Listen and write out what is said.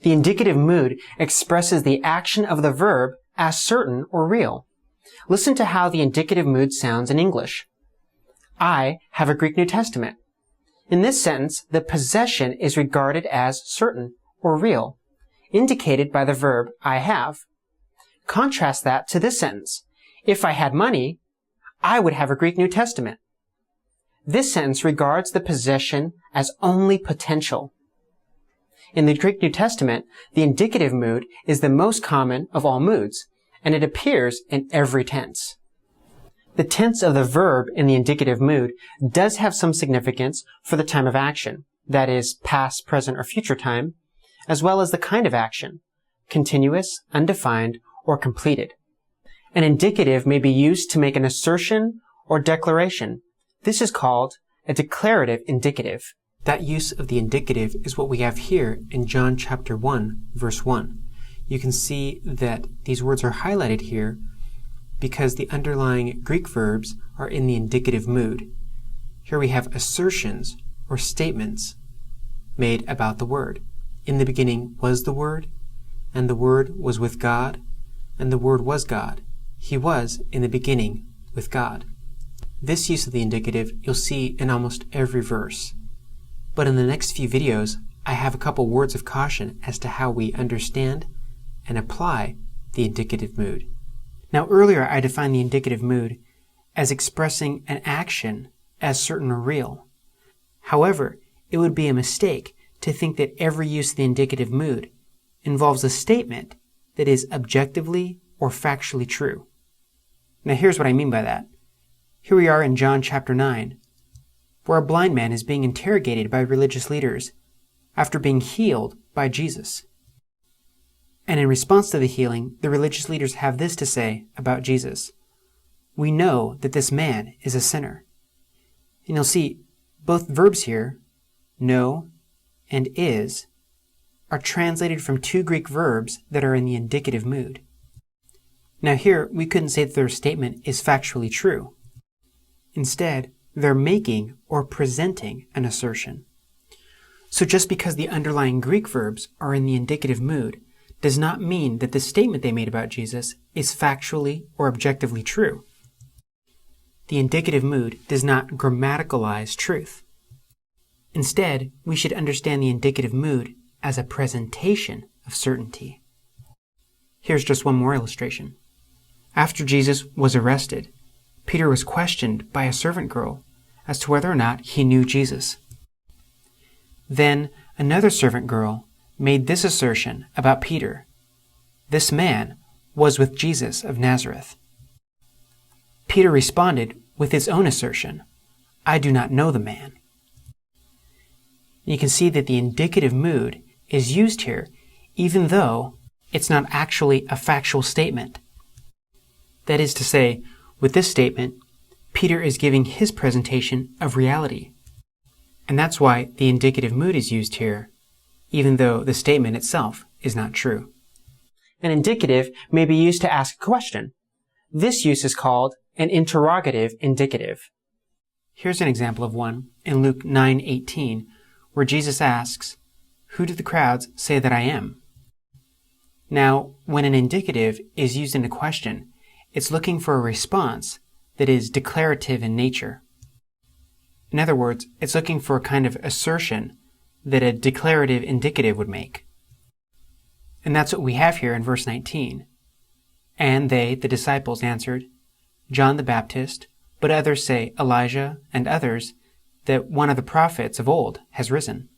The indicative mood expresses the action of the verb as certain or real. Listen to how the indicative mood sounds in English. I have a Greek New Testament. In this sentence, the possession is regarded as certain or real, indicated by the verb I have. Contrast that to this sentence. If I had money, I would have a Greek New Testament. This sentence regards the possession as only potential. In the Greek New Testament, the indicative mood is the most common of all moods, and it appears in every tense. The tense of the verb in the indicative mood does have some significance for the time of action, that is, past, present, or future time, as well as the kind of action, continuous, undefined, or completed. An indicative may be used to make an assertion or declaration. This is called a declarative indicative. That use of the indicative is what we have here in John chapter 1, verse 1. You can see that these words are highlighted here because the underlying Greek verbs are in the indicative mood. Here we have assertions or statements made about the Word. In the beginning was the Word, and the Word was with God, and the Word was God. He was in the beginning with God. This use of the indicative you'll see in almost every verse. But in the next few videos, I have a couple words of caution as to how we understand and apply the indicative mood. Now earlier I defined the indicative mood as expressing an action as certain or real. However, it would be a mistake to think that every use of the indicative mood involves a statement that is objectively or factually true. Now here's what I mean by that. Here we are in John chapter 9, where a blind man is being interrogated by religious leaders after being healed by Jesus. And in response to the healing, the religious leaders have this to say about Jesus. We know that this man is a sinner. And you'll see both verbs here, know and is, are translated from two Greek verbs that are in the indicative mood. Now here, we couldn't say that their statement is factually true. Instead, they're making or presenting an assertion. So just because the underlying Greek verbs are in the indicative mood does not mean that the statement they made about Jesus is factually or objectively true. The indicative mood does not grammaticalize truth. Instead, we should understand the indicative mood as a presentation of certainty. Here's just one more illustration. After Jesus was arrested, Peter was questioned by a servant girl as to whether or not he knew Jesus. Then another servant girl made this assertion about Peter. This man was with Jesus of Nazareth. Peter responded with his own assertion, I do not know the man. You can see that the indicative mood is used here, even though it's not actually a factual statement. That is to say, with this statement, Peter is giving his presentation of reality. And that's why the indicative mood is used here, even though the statement itself is not true. An indicative may be used to ask a question. This use is called an interrogative indicative. Here's an example of one in Luke 9:18, where Jesus asks, Who do the crowds say that I am? Now, when an indicative is used in a question, it's looking for a response that is declarative in nature. In other words, it's looking for a kind of assertion that a declarative indicative would make. And that's what we have here in verse 19. And they, the disciples, answered, John the Baptist, but others say Elijah, and others that one of the prophets of old has risen.